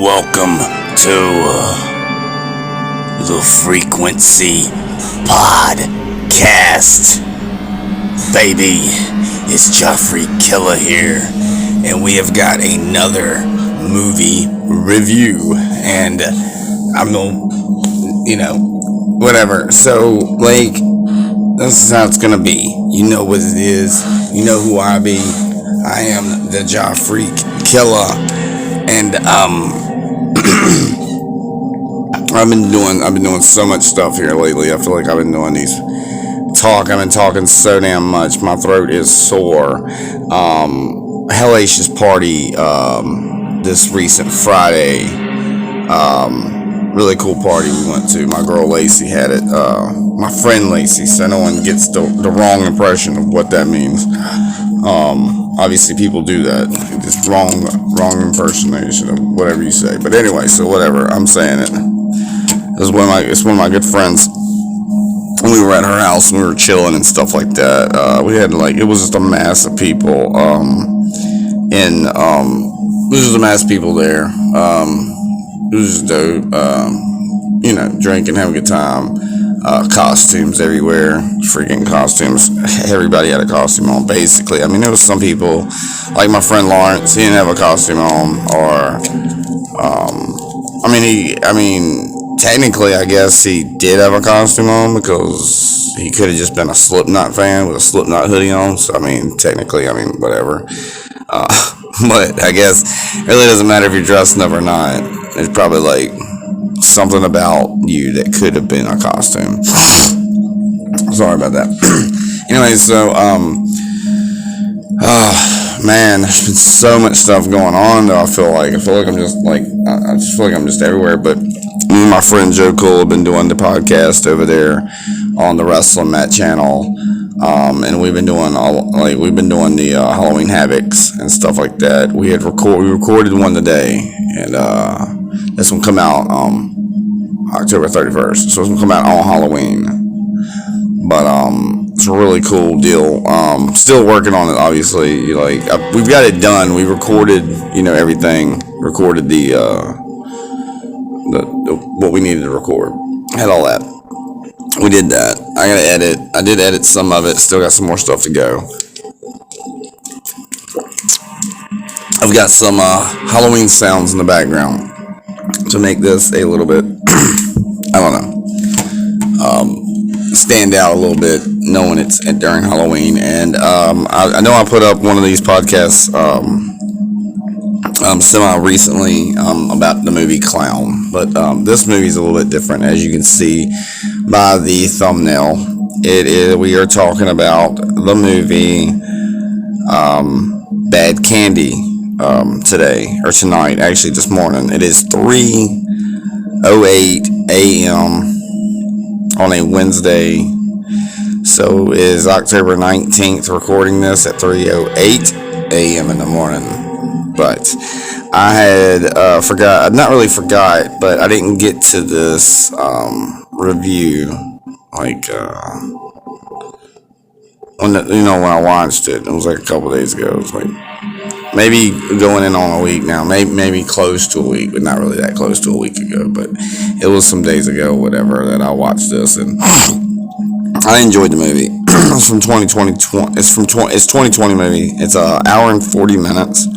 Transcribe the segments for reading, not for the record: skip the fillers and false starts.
welcome to the Freakquency Podcast. Baby, it's Joffrey Killer here, and we have got another movie review, and I'm gonna, whatever. So, this is how it's gonna be. You know what it is. You know who I be. I am the Joffrey Killer, and I've been doing so much stuff here lately. I feel like I've been doing I've been talking so damn much. My throat is sore. Hellacious party this recent Friday. Really cool party we went to. My girl Lacey had it. My friend Lacey, so no one gets the wrong impression of what that means. Obviously people do that. It's wrong impersonation of whatever you say. But anyway, so whatever, I'm saying it. It's one of my good friends. We were at her house and we were chilling and stuff like that. We had it was just a mass of people. There was just a mass of people there. It was just dope. Drinking, having a good time. Costumes everywhere, freaking costumes. Everybody had a costume on, basically. I mean, there was some people, like my friend Lawrence, he didn't have a costume on, or, technically, I guess he did have a costume on, because he could have just been a Slipknot fan with a Slipknot hoodie on, so, technically, whatever. But I guess it really doesn't matter if you're dressing up or not. It's probably, something about you that could have been a costume. Sorry about that. Anyway, so man, there's been so much stuff going on though. I feel like I'm just I just feel like I'm just everywhere. But me and my friend Joe Cole have been doing the podcast over there on the Wrestling Mat channel. And we've been doing the Halloween Havocs and stuff like that. We recorded one today, and this one come out October 31st, so it's gonna come out on Halloween. But it's a really cool deal. Still working on it, obviously. We've got it done. We recorded, everything. Recorded the what we needed to record. Had all that. We did that. I gotta edit. I did edit some of it. Still got some more stuff to go. I've got some Halloween sounds in the background to make this a little bit, stand out a little bit, knowing it's during Halloween. And I know I put up one of these podcasts semi-recently about the movie Clown, but this movie's a little bit different, as you can see by the thumbnail. We are talking about the movie Bad Candy tonight, actually this morning. It is 3:08 a.m. on a Wednesday, so it is October 19th, recording this at 3:08 a.m. in the morning. But I had not really forgot, but I didn't get to this review when I watched it. It was a couple days ago. It was maybe going in on a week now, maybe close to a week, but not really that close to a week ago. But it was some days ago, whatever, that I watched this, and I enjoyed the movie. It's from 2020. It's 2020 movie. It's an hour and 40 minutes.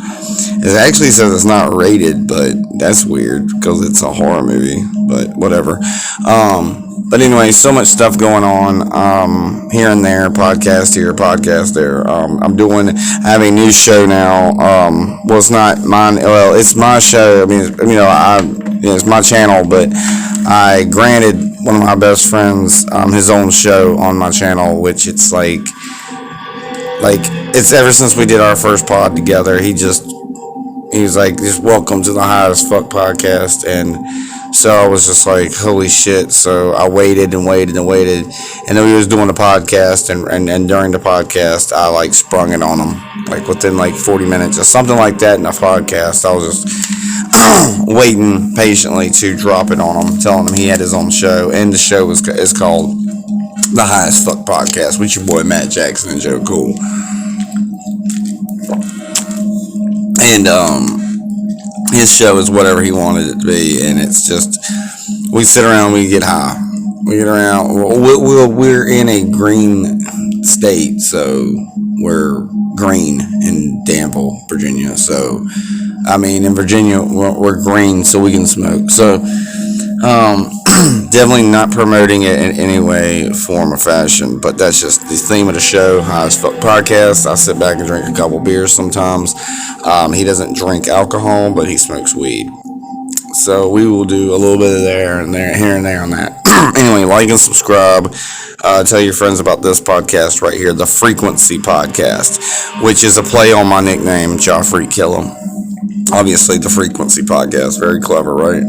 It actually says it's not rated, but that's weird because it's a horror movie. But whatever. But anyway, so much stuff going on here and there. Podcast here, podcast there. I have a new show now. Well, it's not mine. Well, it's my show. It's my channel, but I granted one of my best friends his own show on my channel, which it's it's ever since we did our first pod together. He was like, just welcome to the High as Fuck podcast. And so I was just like, holy shit. So I waited and waited and waited. And then we was doing the podcast, and during the podcast, I sprung it on him. Within 40 minutes or something like that in the podcast, I was just waiting patiently to drop it on him, telling him he had his own show. And the show is called the High as Fuck Podcast with your boy Matt Jackson and Joe Cool. And his show is whatever he wanted it to be, and it's just we sit around, we get high, we get around. We're in a green state, so we're green in Danville, Virginia. So, I mean, in Virginia we're green, so we can smoke. So, definitely not promoting it in any way, form, or fashion, but that's just the theme of the show, High as Fuck Podcast. I sit back and drink a couple beers sometimes. He doesn't drink alcohol, but he smokes weed. So we will do a little bit of there and there, here and there on that. Anyway, like and subscribe. Tell your friends about this podcast right here, the Freakquency Podcast, which is a play on my nickname, Joffrey Killam. Obviously, the Freakquency Podcast. Very clever, right?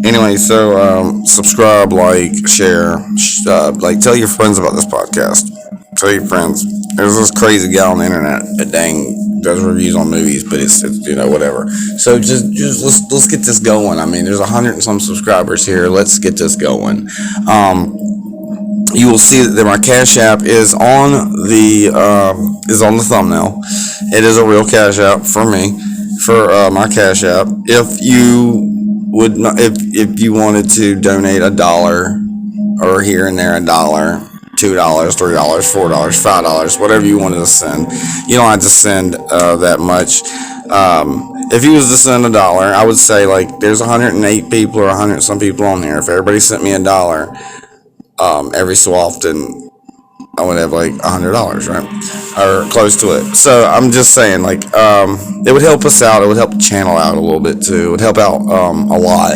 Anyway, so subscribe, like, share, tell your friends about this podcast. Tell your friends. There's this crazy guy on the internet that does reviews on movies, but it's whatever. So just let's get this going. I mean, there's 100 and some subscribers here. Let's get this going. You will see that my Cash App is on the thumbnail. It is a real Cash App for me. For my Cash App, if you would not, if you wanted to donate $1 or here and there $1, $2, $3, $4, $5, whatever you wanted to send, you don't have to send that much. If you was to send $1, I would say like there's 108 people or 100 some people on here. If everybody sent me $1, every so often, I would have like $100, right? Or close to it. So I'm just saying, like, it would help us out. It would help channel out a little bit too. It would help out a lot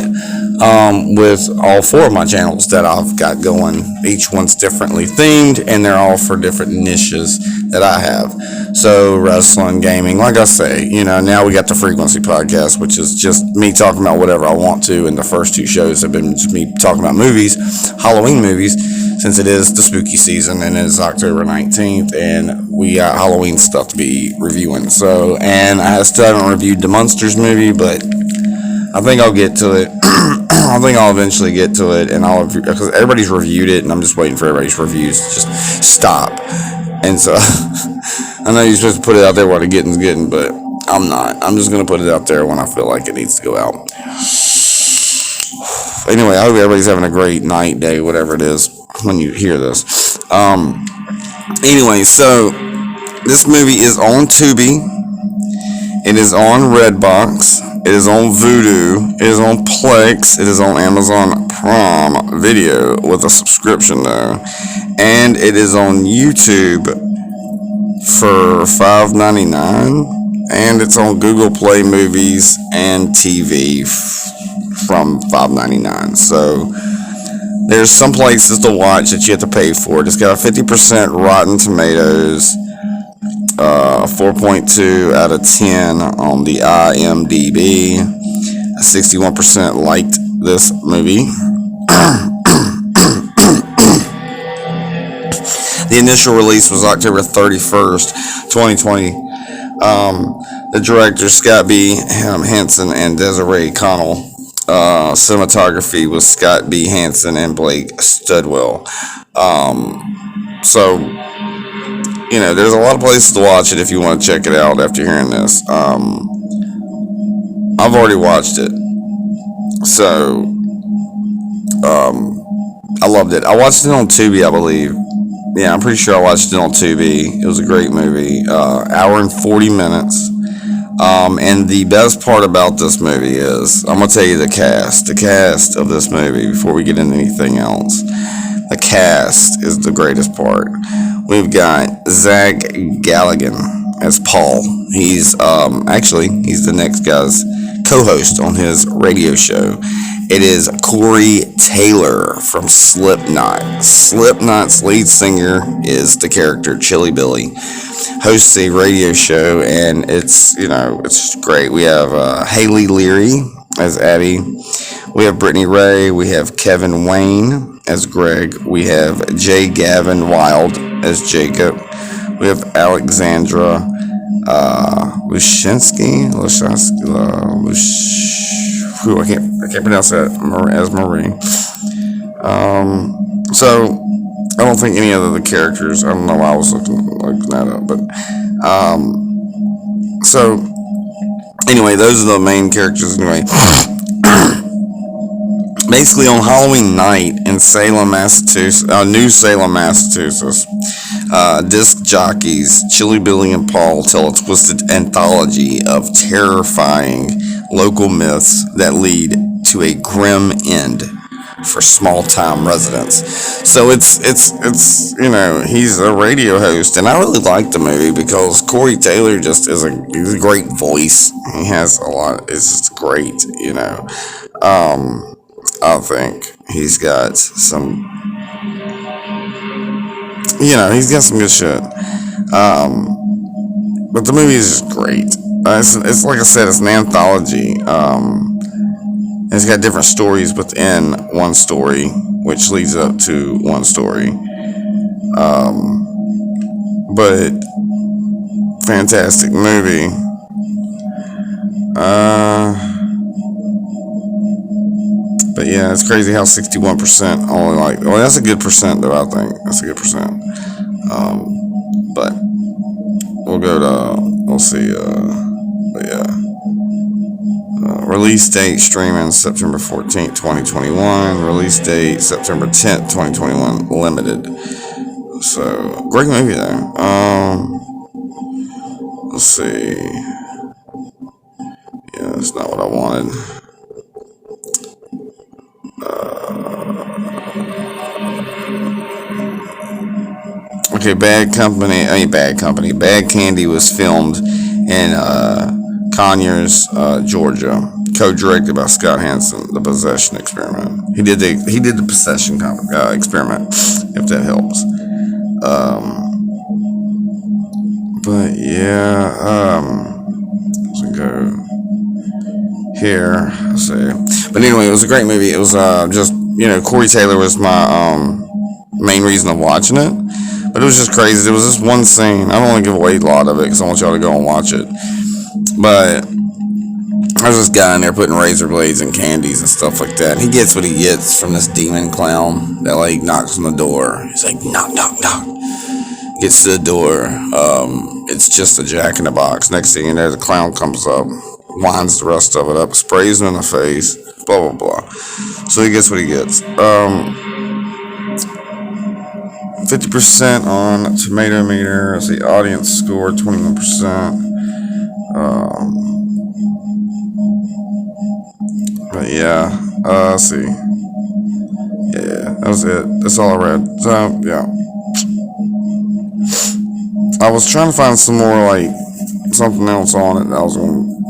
with all 4 of my channels that I've got going. Each one's differently themed, and they're all for different niches that I have. So wrestling, gaming, like I say, now we got the Freakquency Podcast, which is just me talking about whatever I want to. And the first 2 shows have been just me talking about movies, Halloween movies, since it is the spooky season and it is October 19th, and we got Halloween stuff to be reviewing. So, and I still haven't reviewed the Munsters movie, but I think I'll get to it. I think I'll eventually get to it, and because everybody's reviewed it, and I'm just waiting for everybody's reviews to just stop. And so, I know you're supposed to put it out there while the getting's getting, but I'm not. I'm just going to put it out there when I feel like it needs to go out. Anyway, I hope everybody's having a great night, day, whatever it is when you hear this. Anyway, so this movie is on Tubi. It is on Redbox. It is on Vudu. It is on Plex. It is on Amazon Prime Video with a subscription though. And it is on YouTube for $5.99. And it's on Google Play Movies and TV from $5.99. So there's some places to watch that you have to pay for it. It's got a 50% Rotten Tomatoes, 4.2 out of 10 on the IMDb. 61% liked this movie. The initial release was October 31st, 2020. The director, Scott B. Hansen and Desiree Connell. Cinematography was Scott B. Hansen and Blake Studwell. So, there's a lot of places to watch it if you want to check it out after hearing this. I've already watched it. So, I loved it. I watched it on Tubi, I believe. Yeah, I'm pretty sure I watched it on Tubi. It was a great movie. Hour and 40 minutes. And the best part about this movie is, I'm going to tell you the cast of this movie before we get into anything else. The cast is the greatest part. We've got Zach Galligan as Paul. He's the next guy's co-host on his radio show. It is Corey Taylor from Slipknot. Slipknot's lead singer is the character Chili Billy. Hosts a radio show, and it's just great. We have Haley Leary as Addie. We have Brittany Ray. We have Kevin Wayne as Greg. We have J. Gavin Wild as Jacob. We have Alexandra Lushinsky. I can't pronounce that as Marie. So I don't think any of the characters. I don't know why I was looking that up, but so Anyway, those are the main characters. Anyway, basically on Halloween night in Salem, Massachusetts, New Salem, Massachusetts, disc jockeys Chili Billy and Paul tell a twisted anthology of terrifying local myths that lead to a grim end for small time residents. So it's he's a radio host, and I really like the movie because Corey Taylor just he's a great voice. He has a lot. It's just great, I think he's got some, he's got some good shit. But the movie is just great. It's like I said, it's an anthology. It's got different stories within one story, which leads up to one story. But fantastic movie. But yeah, it's crazy how 61% only like. Well, that's a good percent though. I think that's a good percent. But we'll see. But yeah. Release date streaming September 14th, 2021. Release date September 10th, 2021. Limited. So great movie though. Let's see. Yeah, that's not what I wanted. Okay, Bad Candy was filmed in Conyers, Georgia. Co-directed by Scott Hansen. The Possession Experiment. He did the Possession Experiment. If that helps. But yeah. So go here. Let's see. But anyway, it was a great movie. It was just Corey Taylor was my main reason of watching it. But it was just crazy. There was this one scene. I don't want to give away a lot of it because I want y'all to go and watch it. But there's this guy in there putting razor blades and candies and stuff like that. He gets what he gets from this demon clown that like knocks on the door. He's like, knock, knock, knock. Gets to the door. It's just a Jack in the Box. Next thing you know, the clown comes up, winds the rest of it up, sprays him in the face, blah, blah, blah. So he gets what he gets. 50% on Tomato Meter. Let's see, audience score 21%. But yeah, let's see. Yeah, that was it. That's all I read. So yeah, I was trying to find some more like something else on it.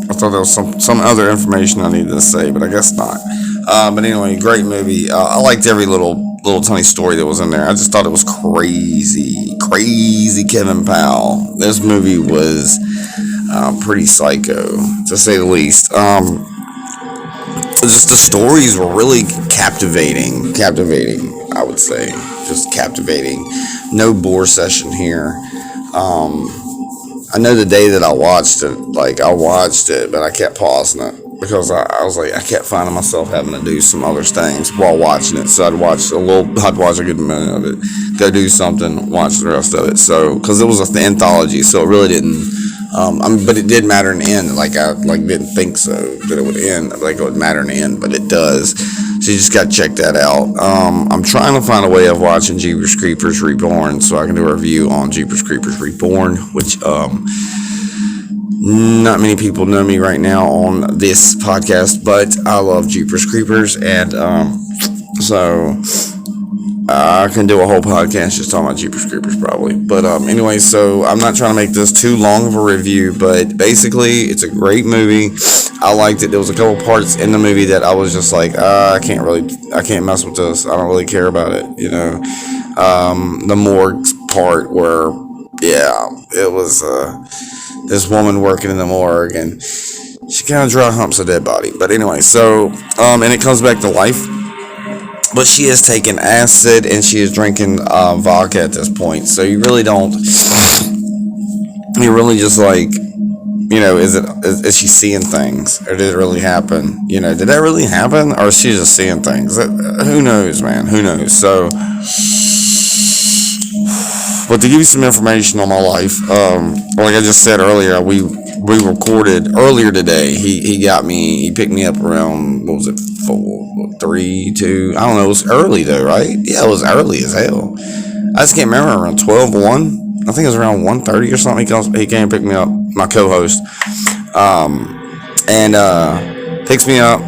I thought there was some other information I needed to say, but I guess not. But anyway, great movie. I liked every little tiny story that was in there. I just thought it was crazy Kevin Powell. This movie was pretty psycho, to say the least. Just the stories were really captivating, I would say. Just captivating. No bore session here. I know the day that I watched it, but I kept pausing it because I was like, I kept finding myself having to do some other things while watching it. So I'd watch a good minute of it, go do something, watch the rest of it. So, because it was an anthology, so it really didn't, but it did matter in the end. I didn't think so that it would end, like it would matter in the end, but it does. So you just got to check that out. I'm trying to find a way of watching Jeepers Creepers Reborn so I can do a review on Jeepers Creepers Reborn, which not many people know me right now on this podcast, but I love Jeepers Creepers, and so I can do a whole podcast just talking about Jeepers Creepers probably. But anyway, so I'm not trying to make this too long of a review, but basically it's a great movie. I liked it. There was a couple parts in the movie that I was just like, I can't mess with this. I don't really care about it, the morgue part where, yeah, it was this woman working in the morgue and she kind of dry humps a dead body. But anyway, so and it comes back to life. But she has taken acid and she is drinking vodka at this point. So you really just like, is she seeing things, or did it really happen? Did that really happen, or is she just seeing things? Who knows, man? Who knows? So, but to give you some information on my life, like I just said earlier, we we recorded earlier today. He picked me up around, what was it, 4, 3, 2, I don't know, it was early though, right? Yeah, it was early as hell. I just can't remember, around 12, 1, I think it was around 1:30 or something. He came and picked me up, my co-host, and picks me up.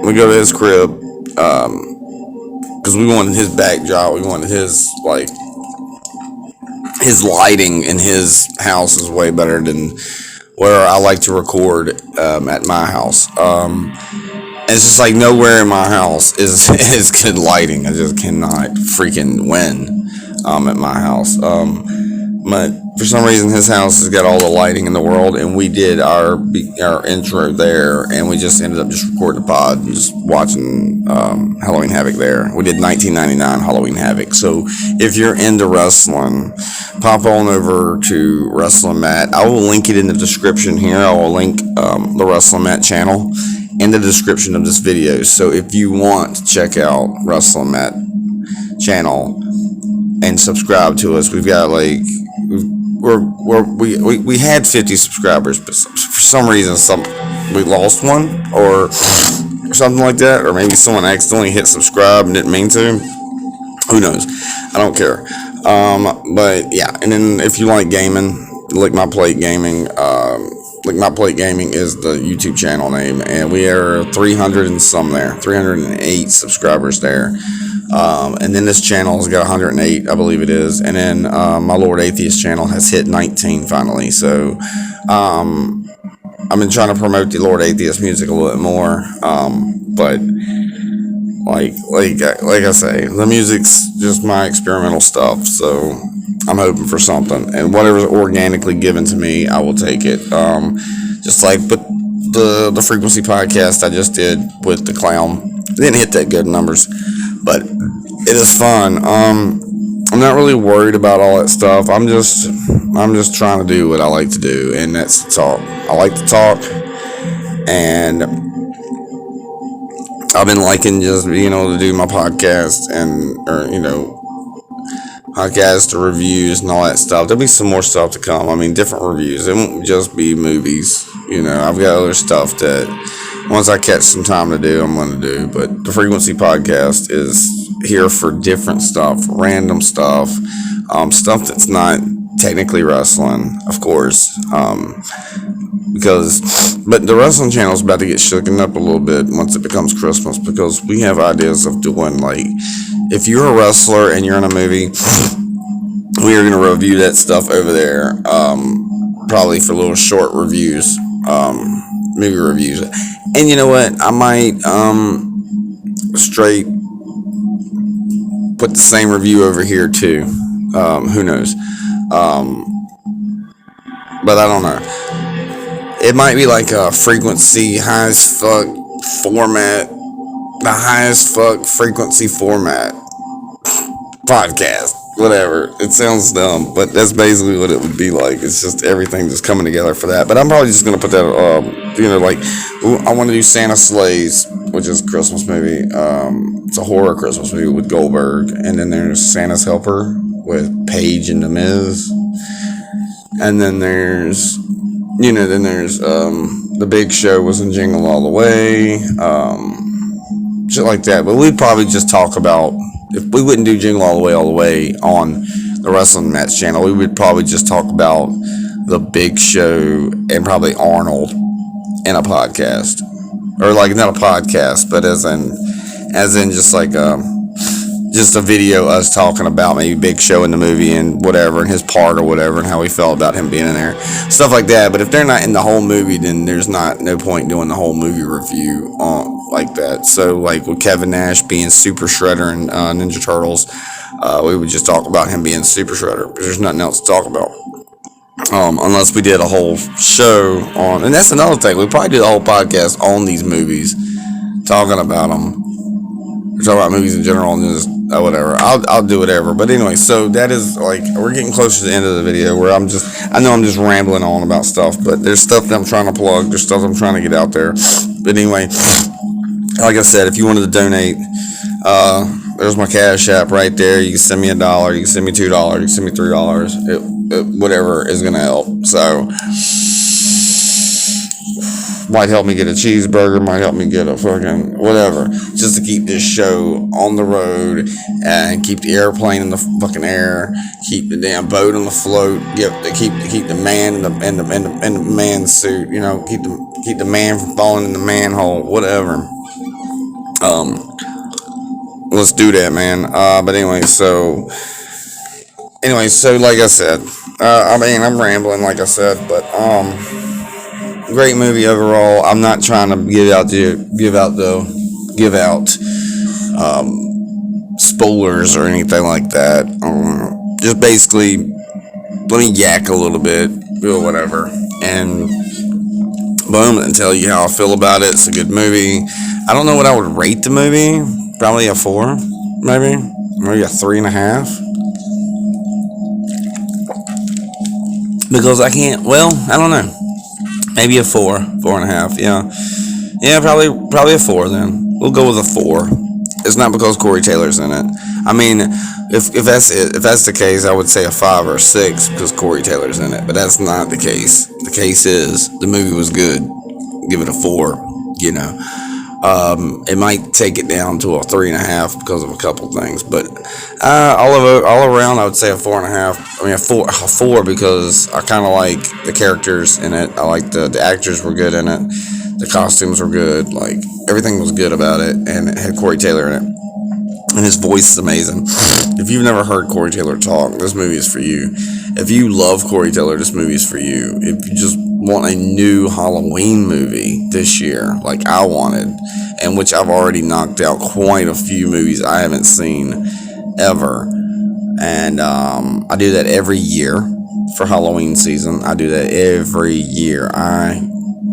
We go to his crib, because we wanted his backdrop, we wanted his, like, his lighting in his house is way better than where I like to record at my house. It's just like nowhere in my house is good lighting. I just cannot freaking win at my house. But for some reason, his house has got all the lighting in the world, and we did our intro there, and we just ended up just recording the pod and just watching Halloween Havoc there. We did 1999 Halloween Havoc. So if you're into wrestling, pop on over to Wrestling Matt. I will link it in the description here. I will link the Wrestling Matt channel in the description of this video. So if you want to check out Wrestling Matt channel and subscribe to us, we've got like we had 50 subscribers, but for some reason we lost one or something like that, or maybe someone accidentally hit subscribe and didn't mean to. Who knows? I don't care. But yeah, and then if you like gaming, Lick My Plate Gaming, Lick My Plate Gaming is the YouTube channel name, and we are 300 and some there, 308 subscribers there. And then this channel has got 108, I believe it is. And then my Lord Atheist channel has hit 19 finally. So I've been trying to promote the Lord Atheist music a little bit more. But like I say, the music's just my experimental stuff. So I'm hoping for something, and whatever's organically given to me, I will take it. Just like the Freakquency Podcast I just did with the clown. It didn't hit that good numbers, but it is fun. I'm not really worried about all that stuff. I'm just trying to do what I like to do, and that's to talk. I like to talk, and I've been liking just to do my podcast podcast reviews and all that stuff. There'll be some more stuff to come. I mean, different reviews. It won't just be movies. I've got other stuff that once I catch some time to do, I'm going to do. But the Freakquency Podcast is here for different stuff, random stuff, stuff that's not technically wrestling, of course. But the wrestling channel is about to get shooken up a little bit once it becomes Christmas, because we have ideas of doing, like, if you're a wrestler and you're in a movie, we are going to review that stuff over there, probably for little short reviews, movie reviews. And you know what? I might straight put the same review over here too. Who knows? But I don't know. It might be like a frequency high as fuck format, the highest fuck frequency format podcast, whatever. It sounds dumb, but that's basically what it would be like. It's just everything just coming together for that. But I'm probably just gonna put that, like, I want to do Santa Slays, which is a Christmas movie. It's a horror Christmas movie with Goldberg, and then there's Santa's Helper with Paige and The Miz, and then there's The Big Show was in Jingle All the Way, shit like that. But we'd probably just talk about, if we wouldn't do Jingle All the Way on the Wrestling Match channel, we would probably just talk about The Big Show and probably Arnold in a podcast, or like not a podcast, but as in just like just a video us talking about maybe Big Show in the movie and whatever, and his part or whatever, and how we felt about him being in there, stuff like that. But if they're not in the whole movie, then there's no point doing the whole movie review like that. So like with Kevin Nash being Super Shredder and Ninja Turtles, we would just talk about him being Super Shredder, but there's nothing else to talk about. Unless we did a whole show on, and that's another thing, we probably did a whole podcast on these movies, talking about them. We're talking about movies in general, and just whatever. I'll do whatever. But anyway, so that is, like, we're getting close to the end of the video, where I know I'm just rambling on about stuff, but there's stuff that I'm trying to plug, there's stuff I'm trying to get out there. But anyway, like I said, if you wanted to donate, there's my Cash App right there. You can send me $1, you can send me $2, you can send me $3. Whatever is gonna help. So Might help me get a cheeseburger, might help me get a fucking whatever, just to keep this show on the road and keep the airplane in the fucking air, keep the damn boat on the float, keep the man in the man suit, keep the man from falling in the manhole, whatever. Let's do that, man. But anyway, so like I said, I'm rambling, like I said, but great movie overall. I'm not trying to give out spoilers or anything like that. Just basically let me yak a little bit, or whatever, and boom, and tell you how I feel about it. It's a good movie. I don't know what I would rate the movie. Probably a 4, maybe a 3.5. Because I can't. Well, I don't know. Maybe a 4.5. Yeah, probably a 4. Then we'll go with a 4. It's not because Corey Taylor's in it. I mean, if that's it, if that's the case, I would say a 5 or a 6 because Corey Taylor's in it. But that's not the case. The case is the movie was good. Give it a 4. It might take it down to a 3.5 because of a couple things, but all around, I would say a 4.5. I mean, a 4 because I kind of like the characters in it. I like the actors were good in it. The costumes were good. Like everything was good about it, and it had Corey Taylor in it. And his voice is amazing. If you've never heard Corey Taylor talk, this movie is for you. If you love Corey Taylor, this movie is for you. If you just want a new Halloween movie this year, like I wanted, and which I've already knocked out quite a few movies I haven't seen ever. And I do that every year for Halloween season. I do that every year. I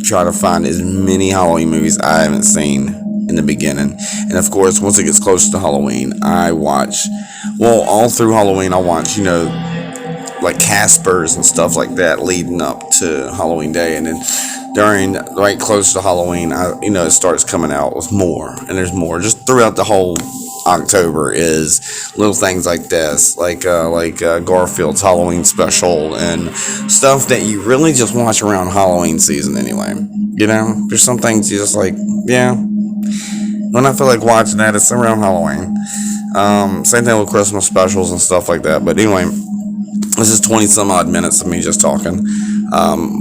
try to find as many Halloween movies I haven't seen in the beginning. And of course, once it gets close to Halloween, I watch, all through Halloween, I watch, like Caspers and stuff like that leading up to Halloween Day. And then right close to Halloween, it starts coming out with more. And there's more. Just throughout the whole October is little things like this, like Garfield's Halloween special and stuff that you really just watch around Halloween season anyway. There's some things you just like, when I feel like watching that, it's around Halloween. Same thing with Christmas specials and stuff like that. But anyway, this is 20 some odd minutes of me just talking.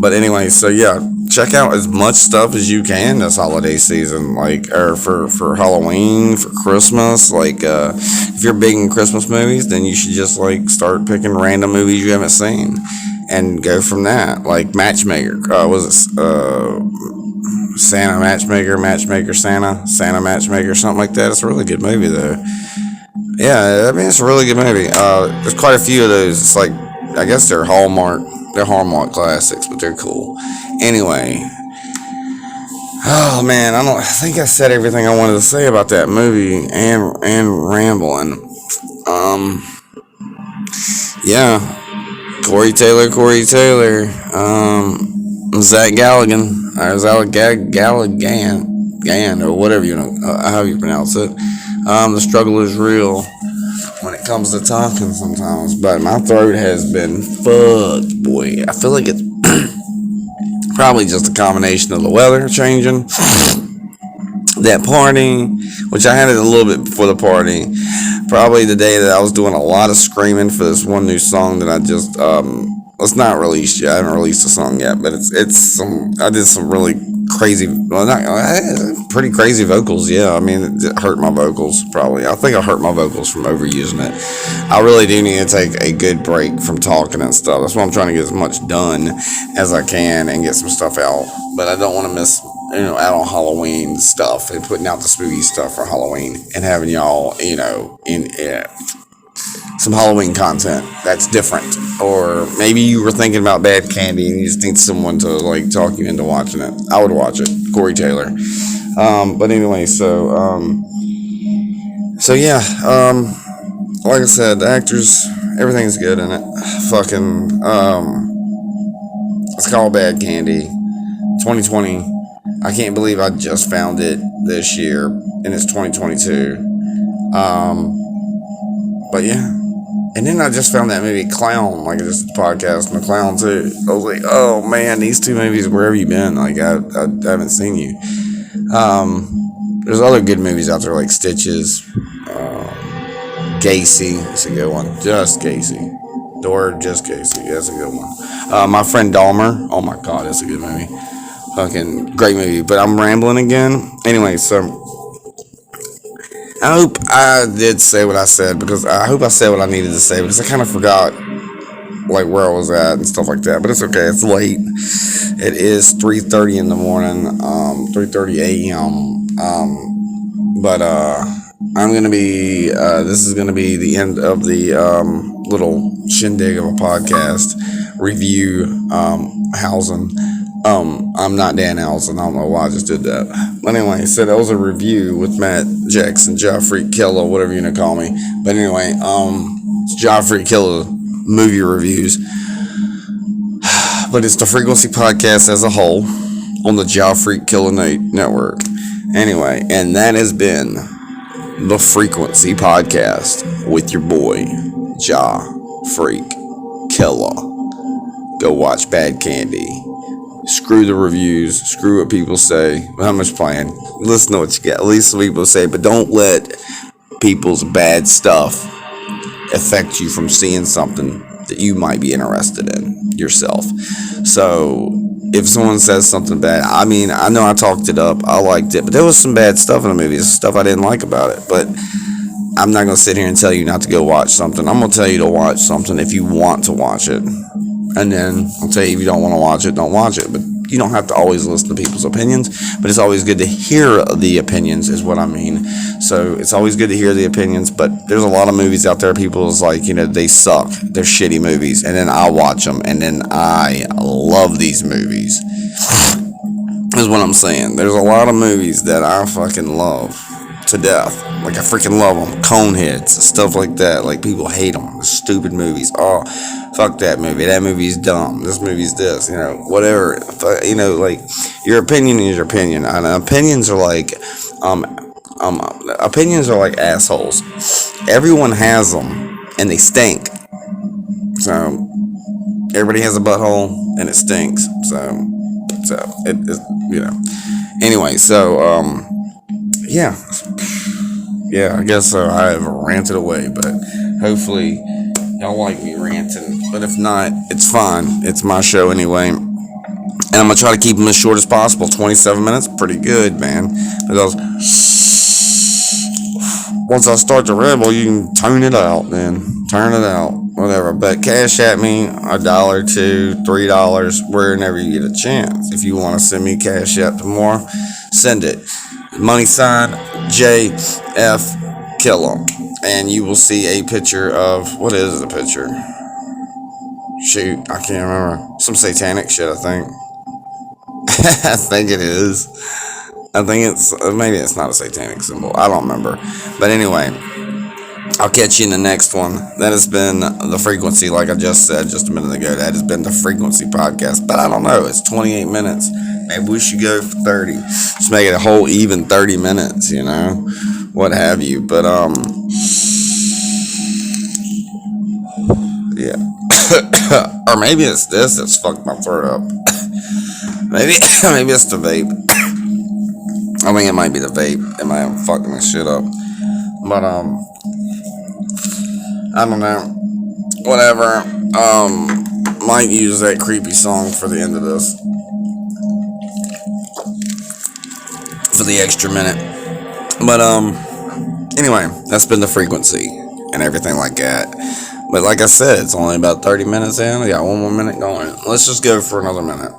But anyway, so yeah, check out as much stuff as you can this holiday season, or for Halloween, for Christmas. If you're big in Christmas movies, then you should just start picking random movies you haven't seen and go from that. Like Matchmaker, Santa Matchmaker, Santa Matchmaker, something like that. It's a really good movie though. Yeah, I mean, it's a really good movie. There's quite a few of those. It's I guess they're Hallmark classics, but they're cool. Anyway, oh man, I think I said everything I wanted to say about that movie and rambling. Yeah, Corey Taylor, Zach Galligan, or Galligan, or whatever how you pronounce it. The struggle is real when it comes to talking sometimes, but my throat has been fucked, boy. I feel like it's probably just a combination of the weather changing, that party, which I had it a little bit before the party, probably the day that I was doing a lot of screaming for this one new song that I just it's not released yet. I haven't released the song yet, but I did some really crazy, pretty crazy vocals. Yeah, I mean, it hurt my vocals probably. I think I hurt my vocals from overusing it. I really do need to take a good break from talking and stuff. That's why I'm trying to get as much done as I can and get some stuff out. But I don't want to miss, out on Halloween stuff and putting out the spooky stuff for Halloween and having y'all, in some Halloween content that's different. Or maybe you were thinking about Bad Candy and you just need someone to talk you into watching it. I would watch it. Corey Taylor. But anyway, so yeah, like I said, the actors, everything's good in it. Fucking, it's called Bad Candy, 2020. I can't believe I just found it this year, and it's 2022. But yeah, And then I just found that movie Clown, like just a podcast on the Clown too. I was like, oh man, these two movies, where have you been? Like I haven't seen you. There's other good movies out there like Stitches, Gacy, that's a good one. Just Gacy. Just Gacy, yeah, that's a good one. My Friend Dahmer, oh my god, that's a good movie. Fucking great movie. But I'm rambling again. Anyway, so I hope I did say what I said, because I hope I said what I needed to say, because I kind of forgot like where I was at and stuff like that. But it's okay. It's late. It is 3:30 in the morning. 3:30 a.m. But I'm gonna be. This is gonna be the end of the little shindig of a podcast review. Housing. I'm not Dan Housen. I don't know why I just did that. But anyway, so that was a review with Matt Jackson, Joffrey Killer, whatever you want to call me. But anyway, it's Joffrey Killer movie reviews. But it's the Frequency Podcast as a whole on the Joffrey Killer Network. Anyway, and that has been the Frequency Podcast with your boy, Freak Killer. Go watch Bad Candy. Screw the reviews. Screw what people say. I'm just playing. Listen to what you get. At least what people say. But don't let people's bad stuff affect you from seeing something that you might be interested in yourself. So if someone says something bad, I mean, I know I talked it up. I liked it. But there was some bad stuff in the movie. Stuff I didn't like about it. But I'm not going to sit here and tell you not to go watch something. I'm going to tell you to watch something if you want to watch it. And then I'll tell you, if you don't want to watch it, don't watch it. But you don't have to always listen to people's opinions. But it's always good to hear the opinions, is what I mean. So it's always good to hear the opinions. But there's a lot of movies out there, people's like, they suck. They're shitty movies. And then I watch them. And then I love these movies. Is what I'm saying. There's a lot of movies that I fucking love to death. Like, I freaking love them. Coneheads, stuff like that. Like, people hate them. Stupid movies. Oh, fuck that movie. That movie's dumb. This movie's this. Whatever. Like, your opinion is your opinion. And opinions are like, assholes. Everyone has them, and they stink. So, everybody has a butthole, and it stinks. So Anyway, so, yeah, I guess so. I have ranted away, but hopefully y'all like me ranting. But if not, it's fine. It's my show anyway. And I'm going to try to keep them as short as possible. 27 minutes, pretty good, man. Because once I start to ramble, you can tune it out, then. Turn it out. Whatever. But cash at me $1, $2, $3, wherever you get a chance. If you want to send me cash app tomorrow, send it. Money sign JF Killer, and you will see a picture of, what is the picture? Shoot, I can't remember. Some satanic shit, I think. I think it is. I think maybe it's not a satanic symbol. I don't remember. But anyway, I'll catch you in the next one. That has been the Frequency, like I just said just a minute ago. That has been the Frequency Podcast. But I don't know. It's 28 minutes. Maybe we should go for 30. Just make it a whole even 30 minutes, what have you. But, yeah. Or maybe it's this that's fucked my throat up. maybe it's the vape. I think it might be the vape. It might have fucked my shit up. But, I don't know. Whatever. Might use that creepy song for the end of this. For the extra minute. But anyway, that's been the Frequency and everything like that. But like I said, it's only about 30 minutes in. I got one more minute going. Let's just go for another minute.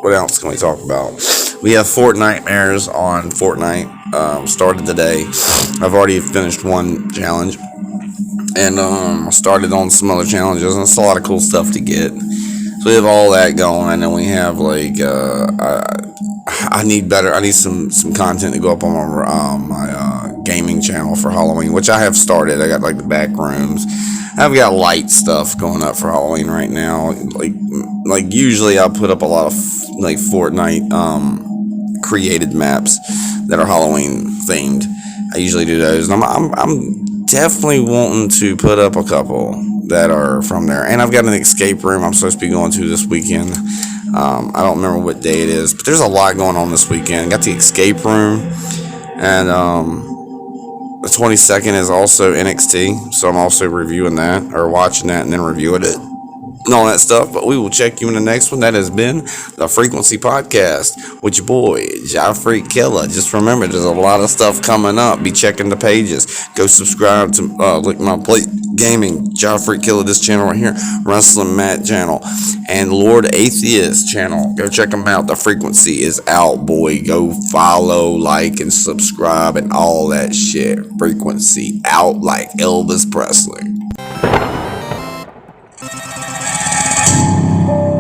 What else can we talk about? We have Fortnitemares on Fortnite. Started today. I've already finished one challenge. And started on some other challenges. And it's a lot of cool stuff to get. So we have all that going. And then we have like I need some content to go up on my gaming channel for Halloween, which I have started. I got like the back rooms. I've got light stuff going up for Halloween right now. Like usually I'll put up a lot of like Fortnite created maps that are Halloween themed. I usually do those. And I'm definitely wanting to put up a couple that are from there. And I've got an escape room I'm supposed to be going to this weekend. I don't remember what day it is, but there's a lot going on this weekend. Got the escape room, and the 22nd is also NXT, so I'm also reviewing that, or watching that and then reviewing it and all that stuff. But we will check you in the next one. That has been the Freakquency Podcast with your boy, Freak Killer. Just remember, there's a lot of stuff coming up. Be checking the pages. Go subscribe to look my plate gaming, Freak Killer, this channel right here, Wrestling Matt channel, and Lord Atheist channel. Go check them out. The Freakquency is out, boy. Go follow, like, and subscribe and all that shit. Freakquency out like Elvis Presley.